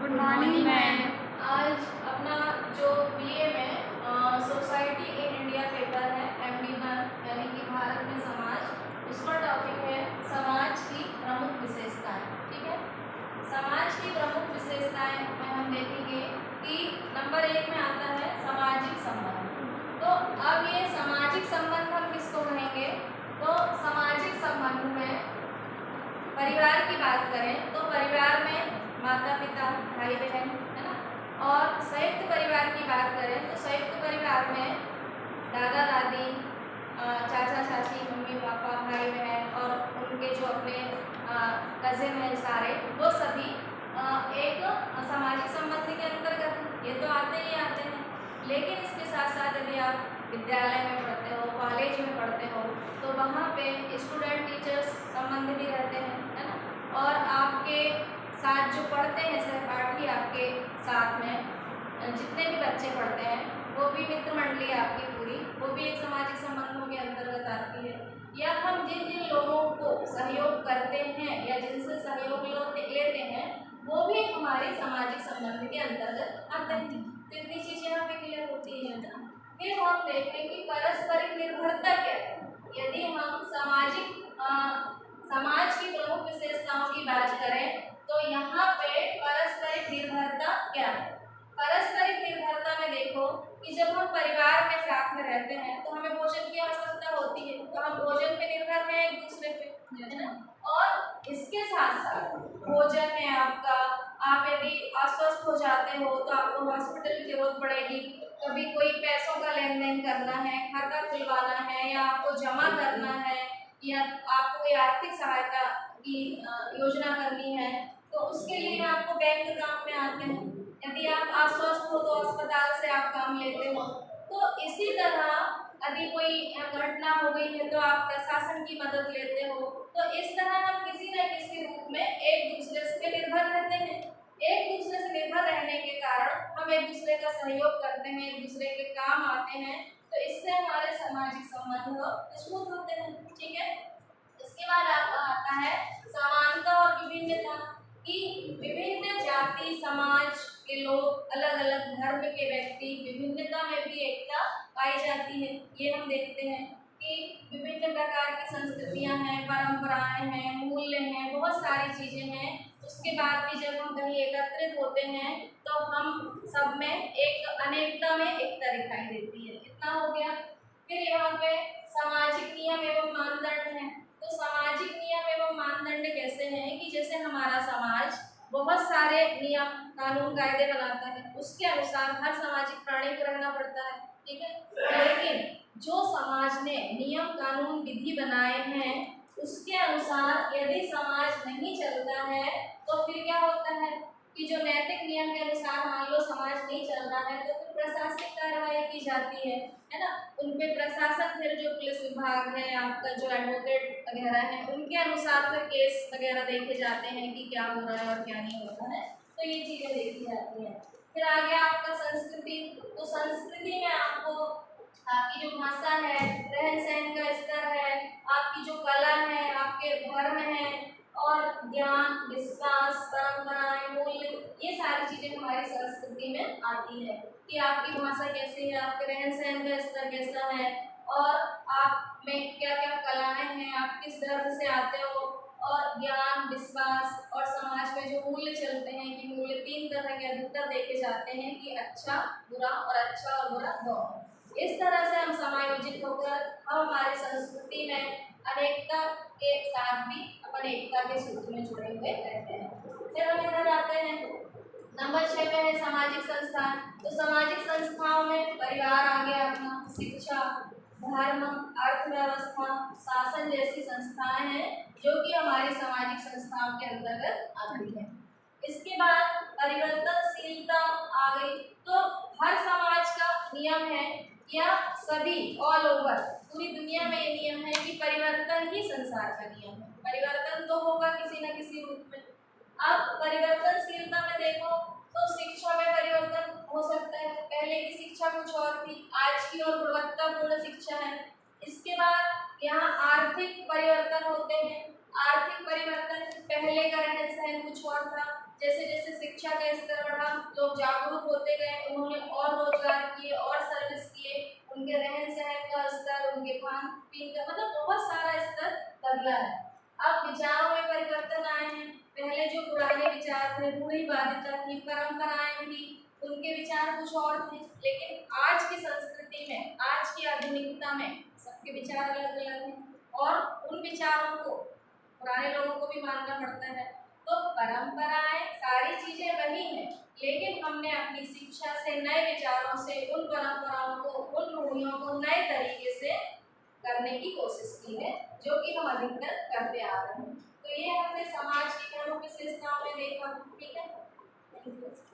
Good morning ma'am. आज अपना जो बीए में सोसाइटी इन इंडिया पेपर है MD1 यानी कि भारत में समाज, उसका टॉपिक है समाज की प्रमुख विशेषताएं। ठीक है, समाज की प्रमुख विशेषताएं में हम देखेंगे कि नंबर 1 में आता है सामाजिक संबंध। तो अब ये सामाजिक संबंध हम किसको कहेंगे? तो सामाजिक संबंध में परिवार की बात करें तो परिवार में माता पिता भाई बहन है ना, और संयुक्त परिवार की बात करें तो संयुक्त परिवार में दादा दादी, चाचा चाची, मम्मी पापा, भाई बहन और उनके जो अपने कजिन हैं सारे, वो सभी एक सामाजिक संबंध के अंतर्गत ये तो आते ही आते हैं। लेकिन इसके साथ साथ यदि आप विद्यालय में पढ़ते हो, कॉलेज में पढ़ते हो, तो वहाँ पे स्टूडेंट टीचर्स संबंध भी रहते हैं है ना, और आपके साथ जो पढ़ते हैं सहपाठी, आपके साथ में जितने भी बच्चे पढ़ते हैं वो भी मित्र मंडली आपकी पूरी, वो भी एक सामाजिक संबंधों के अंतर्गत आती है। या हम जिन जिन लोगों को सहयोग करते हैं या जिनसे सहयोग लेते हैं वो भी हमारे सामाजिक संबंध के अंतर्गत आते हैं। तो इतनी चीज़ें यहाँ पे क्लियर होती है ना। फिर हम देखते हैं कि पारस्परिक निर्भरता क्या है। यदि हम समाज की प्रमुख विशेषताओं की बात करें तो यहाँ पे पारस्परिक निर्भरता क्या है? पारस्परिक निर्भरता में देखो कि जब हम परिवार में साथ में रहते हैं तो हमें भोजन की आवश्यकता होती है, तो हम भोजन पे निर्भर हैं एक दूसरे पे, है ना। और इसके साथ साथ भोजन है आपका, आप यदि अस्वस्थ हो जाते हो तो आपको हॉस्पिटल की जरूरत पड़ेगी, कभी कोई पैसों का लेन देन करना है, खाता खुलवाना है, या आपको जमा करना है, या आपको कोई आर्थिक सहायता की योजना करनी है, तो उसके लिए आपको बैंक काम में आते हैं। यदि आप अस्वस्थ हो तो अस्पताल से आप काम लेते हो। तो इसी तरह यदि कोई घटना हो गई है तो आप प्रशासन की मदद लेते हो। तो इस तरह हम किसी न किसी रूप में एक दूसरे से निर्भर रहते हैं। एक दूसरे से निर्भर रहने के कारण हम एक दूसरे का सहयोग करते हैं, एक दूसरे के काम आते हैं, तो इससे हमारे सामाजिक संबंध मजबूत होते हैं। ठीक है, इसके बाद आपका आता है समानता और विभिन्नता, कि विभिन्न जाति समाज के लोग, अलग अलग धर्म के व्यक्ति, विभिन्नता में भी एकता पाई जाती है। ये हम देखते हैं कि विभिन्न प्रकार की संस्कृतियां हैं, परंपराएं हैं, मूल्य हैं, बहुत सारी चीजें हैं। उसके बाद भी जब हम कहीं एकत्रित होते हैं तो हम सब में एक अनेकता में एकता दिखाई देती है। इतना हो गया। फिर यहाँ पे सामाजिक नियम एवं मानदंड हैं। तो सामाजिक नियम एवं मानदंड कैसे हैं कि जैसे हमारा समाज बहुत सारे नियम कानून कायदे बनाता है, उसके अनुसार हर सामाजिक प्राणी को रहना पड़ता है। ठीक है, लेकिन जो समाज ने नियम कानून विधि बनाए हैं उसके अनुसार यदि समाज नहीं चलता है तो फिर क्या होता है कि जो नैतिक नियम के अनुसार मान लो समाज नहीं चल रहा है तो फिर प्रशासनिक कार्रवाई की जाती है ना। उन पे प्रशासन, फिर जो पुलिस विभाग है, आपका जो एडवोकेट वगैरह है, उनके अनुसार फिर केस वगैरह देखे जाते हैं कि क्या हो रहा है और क्या नहीं हो रहा है। तो ये चीज़ें देखी जाती हैं। फिर आ गया आपका संस्कृति। तो संस्कृति में आपको आपकी जो भाषा है, रहन सहन का स्तर है, आपकी जो कला है, आपके धर्म है, और ज्ञान, विश्वास, परंपराएं, मूल्य, ये सारी चीजें हमारी संस्कृति में आती है कि आपकी भाषा कैसी है, आपके रहन सहन का स्तर कैसा है, और आप में क्या क्या कलाएं हैं, आप किस धर्म से आते हो, और ज्ञान, विश्वास और समाज में जो मूल्य चलते हैं कि मूल्य 3 तरह के अधिकतर देखे जाते हैं कि अच्छा, बुरा और अच्छा और बुरा दोनों। इस तरह से हम समायोजित होकर हम हमारी संस्कृति में अनेकता के साथ भी अपन एकता के सूत्र में जुड़े हुए रहते हैं। फिर हम इधर आते हैं नंबर 6 पे है सामाजिक संस्थान। तो सामाजिक संस्थाओं में परिवार आ गया अपना, शिक्षा, धर्म, अर्थव्यवस्था, शासन जैसी संस्थाएं हैं जो कि हमारी सामाजिक संस्थाओं के अंतर्गत आती हैं। इसके बाद परिवर्तनशीलता आ गई। तो हर समाज का नियम है या सभी ऑल ओवर पूरी दुनिया में ये नियम है कि परिवर्तन ही संसार का नियम है। परिवर्तन तो होगा किसी न किसी रूप में। अब परिवर्तनशीलता में देखो तो शिक्षा में परिवर्तन हो सकता है। पहले की शिक्षा कुछ और थी, आज की और गुणवत्तापूर्ण शिक्षा है। इसके बाद यहाँ आर्थिक परिवर्तन होते हैं। आर्थिक परिवर्तन, पहले का रहन सहन कुछ और था, जैसे जैसे शिक्षा का स्तर बढ़ा, लोग जागरूक होते गए, उन्होंने और रोजगार किए और सर्विस किए, उनके रहन सहन का स्तर, उनके खान पीन का, मतलब बहुत सारा स्तर बदला है। अब विचारों में परिवर्तन आए हैं। पहले जो पुराने विचार थे, रूढ़िवादिता थी, परंपराएं थी, उनके विचार कुछ और थे, लेकिन आज की संस्कृति में, आज की आधुनिकता में सबके विचार अलग अलग हैं और उन विचारों को पुराने लोगों को भी मानना पड़ता है। तो परंपराएं सारी चीजें वही हैं, लेकिन हमने अपनी शिक्षा से, नए विचारों से उन परंपराओं को, उन रूढ़ियों को नए तरीके से करने की कोशिश की है, जो कि हम अधिकतर करते आ रहे हैं। तो ये हमने समाज की प्रमुख विशेषताओं में देखा। ठीक है।